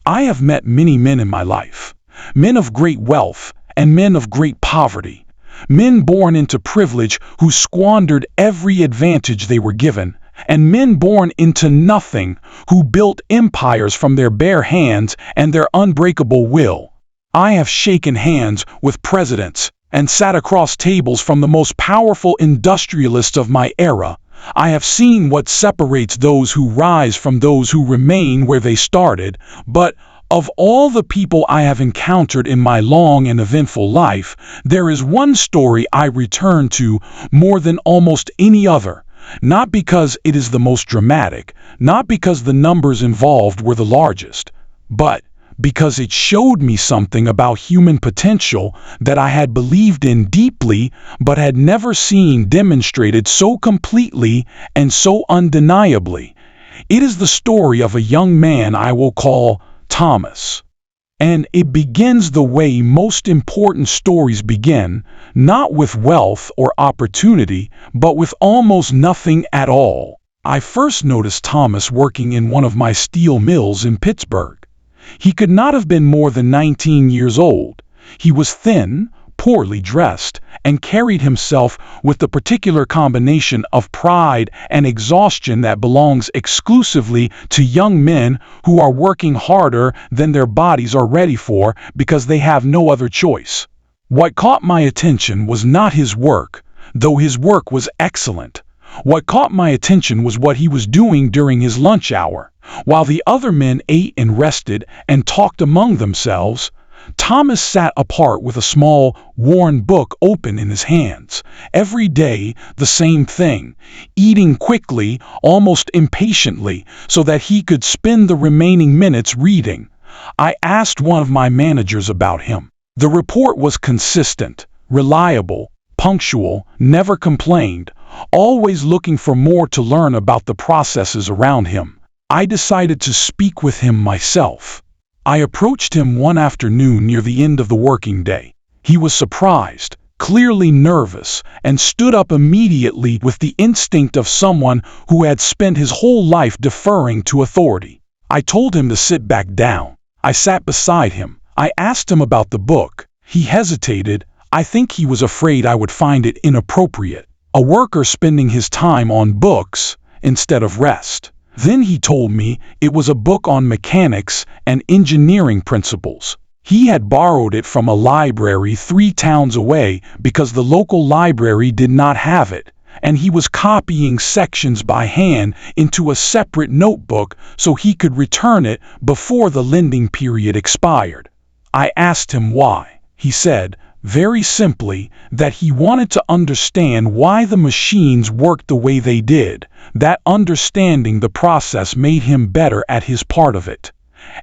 I have met many men in my life, men of great wealth and men of great poverty, men born into privilege who squandered every advantage they were given, and men born into nothing who built empires from their bare hands and their unbreakable will. I have shaken hands with presidents and sat across tables from the most powerful industrialists of my era. I have seen what separates those who rise from those who remain where they started, but of all the people I have encountered in my long and eventful life, there is one story I return to more than almost any other, not because it is the most dramatic, not because the numbers involved were the largest, but because it showed me something about human potential that I had believed in deeply but had never seen demonstrated so completely and so undeniably. It is the story of a young man I will call Thomas. And it begins the way most important stories begin, not with wealth or opportunity, but with almost nothing at all. I first noticed Thomas working in one of my steel mills in Pittsburgh. He could not have been more than 19 years old. He was thin, poorly dressed, and carried himself with the particular combination of pride and exhaustion that belongs exclusively to young men who are working harder than their bodies are ready for because they have no other choice. What caught my attention was not his work, though his work was excellent. What caught my attention was what he was doing during his lunch hour. While the other men ate and rested and talked among themselves, Thomas sat apart with a small, worn book open in his hands. Every day, the same thing, eating quickly, almost impatiently, so that he could spend the remaining minutes reading. I asked one of my managers about him. The report was consistent, reliable, punctual, never complained, always looking for more to learn about the processes around him. I decided to speak with him myself. I approached him one afternoon near the end of the working day. He was surprised, clearly nervous, and stood up immediately with the instinct of someone who had spent his whole life deferring to authority. I told him to sit back down. I sat beside him. I asked him about the book. He hesitated. I think he was afraid I would find it inappropriate. A worker spending his time on books instead of rest. Then he told me it was a book on mechanics and engineering principles. He had borrowed it from a library 3 towns away because the local library did not have it, and he was copying sections by hand into a separate notebook so he could return it before the lending period expired. I asked him why. He said, very simply, that he wanted to understand why the machines worked the way they did, that understanding the process made him better at his part of it,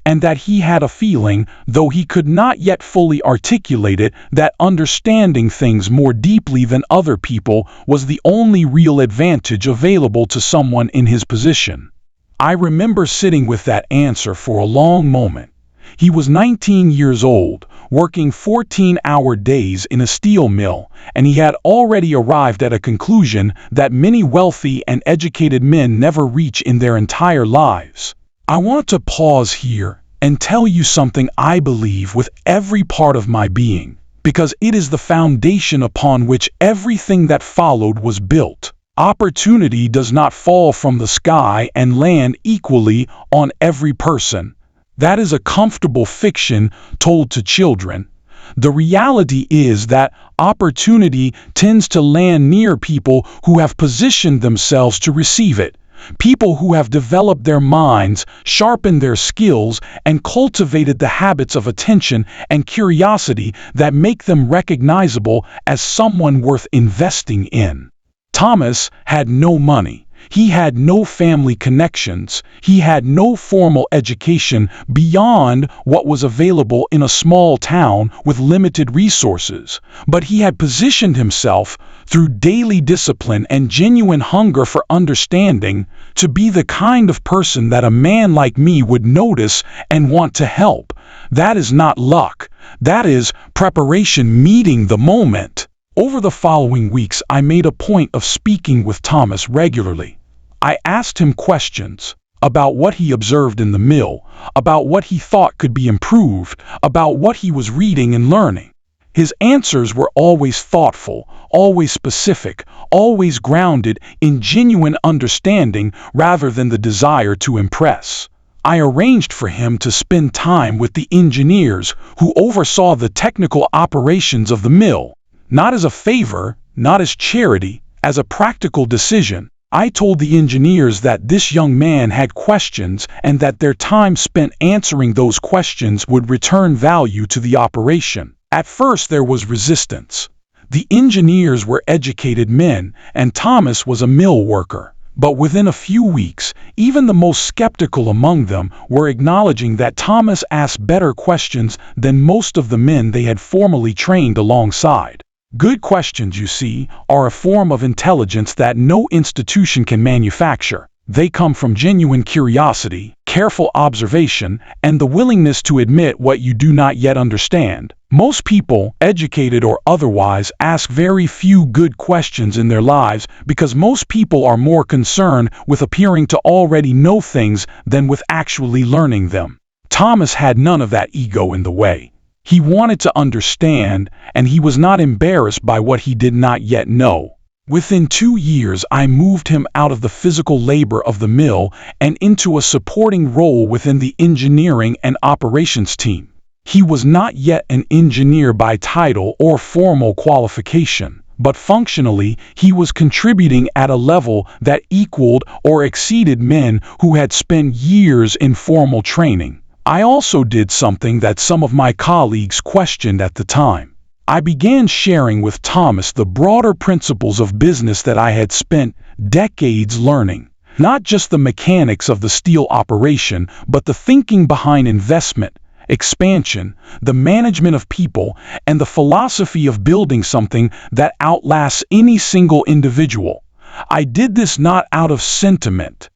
and that he had a feeling, though he could not yet fully articulate it, that understanding things more deeply than other people was the only real advantage available to someone in his position. I remember sitting with that answer for a long moment. He was 19 years old, working 14-hour days in a steel mill, and he had already arrived at a conclusion that many wealthy and educated men never reach in their entire lives. I want to pause here and tell you something I believe with every part of my being, because it is the foundation upon which everything that followed was built. Opportunity does not fall from the sky and land equally on every person. That is a comfortable fiction told to children. The reality is that opportunity tends to land near people who have positioned themselves to receive it, people who have developed their minds, sharpened their skills, and cultivated the habits of attention and curiosity that make them recognizable as someone worth investing in. Thomas had no money. He had no family connections. He had no formal education beyond what was available in a small town with limited resources. But he had positioned himself, through daily discipline and genuine hunger for understanding, to be the kind of person that a man like me would notice and want to help. That is not luck. That is preparation meeting the moment. Over the following weeks, I made a point of speaking with Thomas regularly. I asked him questions. about what he observed in the mill, about what he thought could be improved, about what he was reading and learning. His answers were always thoughtful, always specific, always grounded in genuine understanding rather than the desire to impress. I arranged for him to spend time with the engineers who oversaw the technical operations of the mill, not as a favor, not as charity, as a practical decision. I told the engineers that this young man had questions and that their time spent answering those questions would return value to the operation. At first there was resistance. The engineers were educated men, and Thomas was a mill worker. But within a few weeks, even the most skeptical among them were acknowledging that Thomas asked better questions than most of the men they had formerly trained alongside. Good questions, you see, are a form of intelligence that no institution can manufacture. They come from genuine curiosity, careful observation, and the willingness to admit what you do not yet understand. Most people, educated or otherwise, ask very few good questions in their lives because most people are more concerned with appearing to already know things than with actually learning them. Thomas had none of that ego in the way. He wanted to understand, and he was not embarrassed by what he did not yet know. Within 2 years, I moved him out of the physical labor of the mill and into a supporting role within the engineering and operations team. He was not yet an engineer by title or formal qualification, but functionally he was contributing at a level that equaled or exceeded men who had spent years in formal training. I also did something that some of my colleagues questioned at the time. I began sharing with Thomas the broader principles of business that I had spent decades learning. Not just the mechanics of the steel operation, but the thinking behind investment, expansion, the management of people, and the philosophy of building something that outlasts any single individual. I did this not out of sentiment.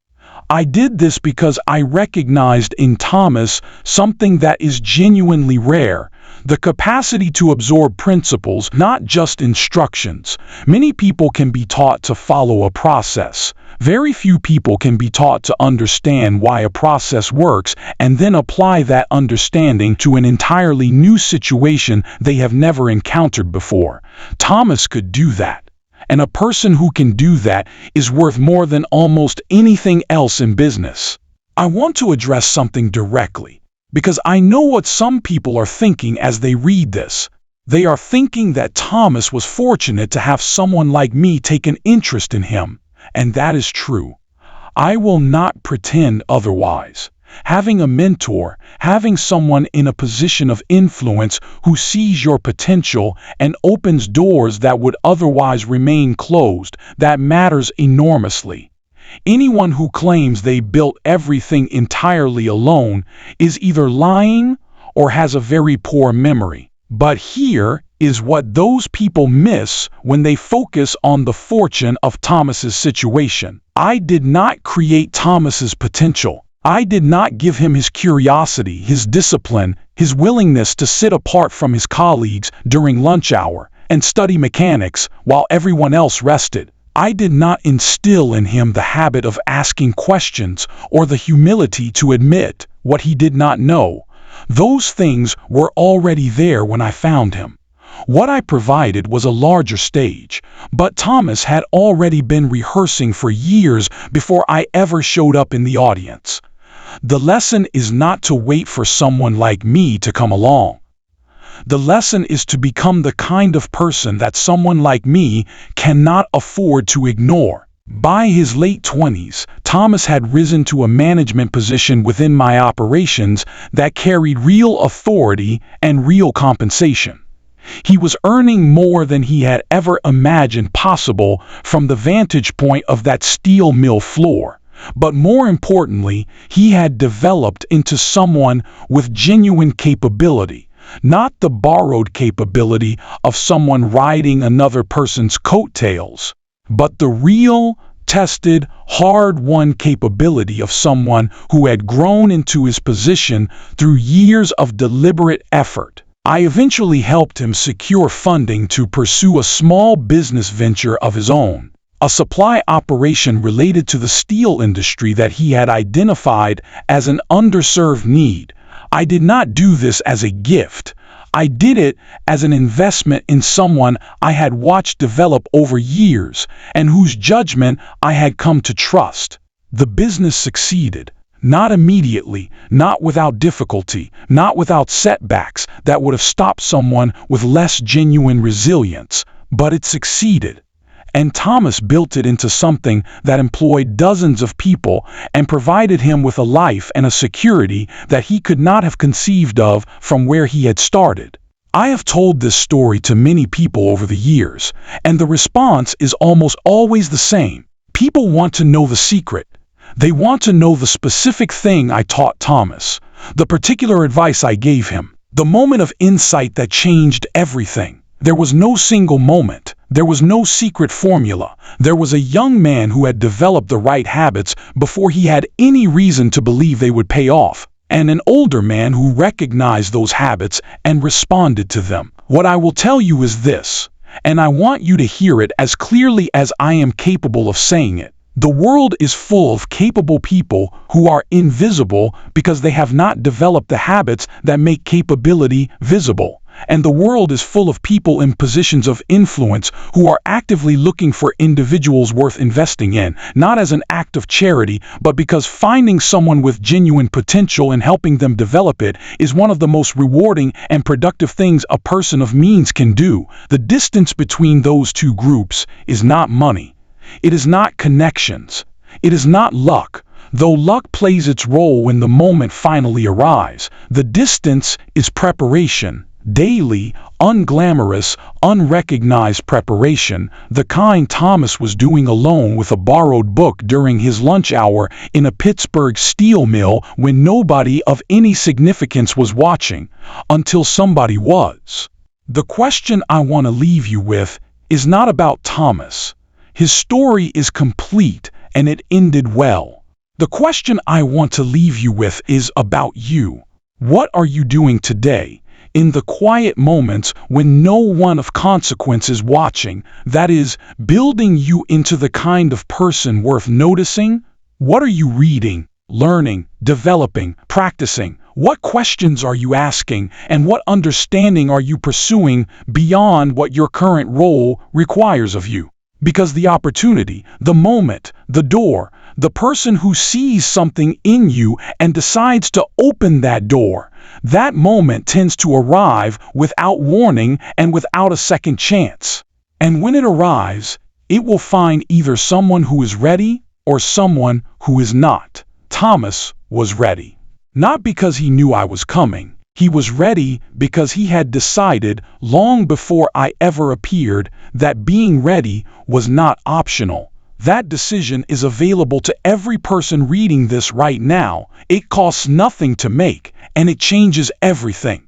I did this because I recognized in Thomas something that is genuinely rare, the capacity to absorb principles, not just instructions. Many people can be taught to follow a process. Very few people can be taught to understand why a process works and then apply that understanding to an entirely new situation they have never encountered before. Thomas could do that. And a person who can do that is worth more than almost anything else in business. I want to address something directly, because I know what some people are thinking as they read this. They are thinking that Thomas was fortunate to have someone like me take an interest in him, and that is true. I will not pretend otherwise. Having a mentor, having someone in a position of influence who sees your potential and opens doors that would otherwise remain closed, that matters enormously. Anyone who claims they built everything entirely alone is either lying or has a very poor memory. But here is what those people miss when they focus on the fortune of Thomas's situation. I did not create Thomas's potential. I did not give him his curiosity, his discipline, his willingness to sit apart from his colleagues during lunch hour and study mechanics while everyone else rested. I did not instill in him the habit of asking questions or the humility to admit what he did not know. Those things were already there when I found him. What I provided was a larger stage, but Thomas had already been rehearsing for years before I ever showed up in the audience. The lesson is not to wait for someone like me to come along. The lesson is to become the kind of person that someone like me cannot afford to ignore. By his late 20s, Thomas had risen to a management position within my operations that carried real authority and real compensation. He was earning more than he had ever imagined possible from the vantage point of that steel mill floor. But more importantly, he had developed into someone with genuine capability, not the borrowed capability of someone riding another person's coattails, but the real, tested, hard-won capability of someone who had grown into his position through years of deliberate effort. I eventually helped him secure funding to pursue a small business venture of his own. a supply operation related to the steel industry that he had identified as an underserved need. I did not do this as a gift. I did it as an investment in someone I had watched develop over years and whose judgment I had come to trust. The business succeeded. Not immediately, not without difficulty, not without setbacks that would have stopped someone with less genuine resilience, but it succeeded. And Thomas built it into something that employed dozens of people and provided him with a life and a security that he could not have conceived of from where he had started. I have told this story to many people over the years, and the response is almost always the same. People want to know the secret. They want to know the specific thing I taught Thomas, the particular advice I gave him, the moment of insight that changed everything. There was no single moment. There was no secret formula. There was a young man who had developed the right habits before he had any reason to believe they would pay off, and an older man who recognized those habits and responded to them. What I will tell you is this, and I want you to hear it as clearly as I am capable of saying it. The world is full of capable people who are invisible because they have not developed the habits that make capability visible. And the world is full of people in positions of influence who are actively looking for individuals worth investing in, not as an act of charity, but because finding someone with genuine potential and helping them develop it is one of the most rewarding and productive things a person of means can do. The distance between those two groups is not money. It is not connections. It is not luck. Though luck plays its role when the moment finally arrives, the distance is preparation. Daily, unglamorous, unrecognized preparation, the kind Thomas was doing alone with a borrowed book during his lunch hour in a Pittsburgh steel mill when nobody of any significance was watching, until somebody was. The question I want to leave you with is not about Thomas. His story is complete and it ended well. The question I want to leave you with is about you. What are you doing today? In the quiet moments when no one of consequence is watching, that is, building you into the kind of person worth noticing? What are you reading, learning, developing, practicing? What questions are you asking, and what understanding are you pursuing beyond what your current role requires of you? Because the opportunity, the moment, the door, the person who sees something in you and decides to open that door, that moment tends to arrive without warning and without a second chance. And when it arrives, it will find either someone who is ready or someone who is not. Thomas was ready. Not because he knew I was coming. He was ready because he had decided long before I ever appeared that being ready was not optional. That decision is available to every person reading this right now. It costs nothing to make, and it changes everything.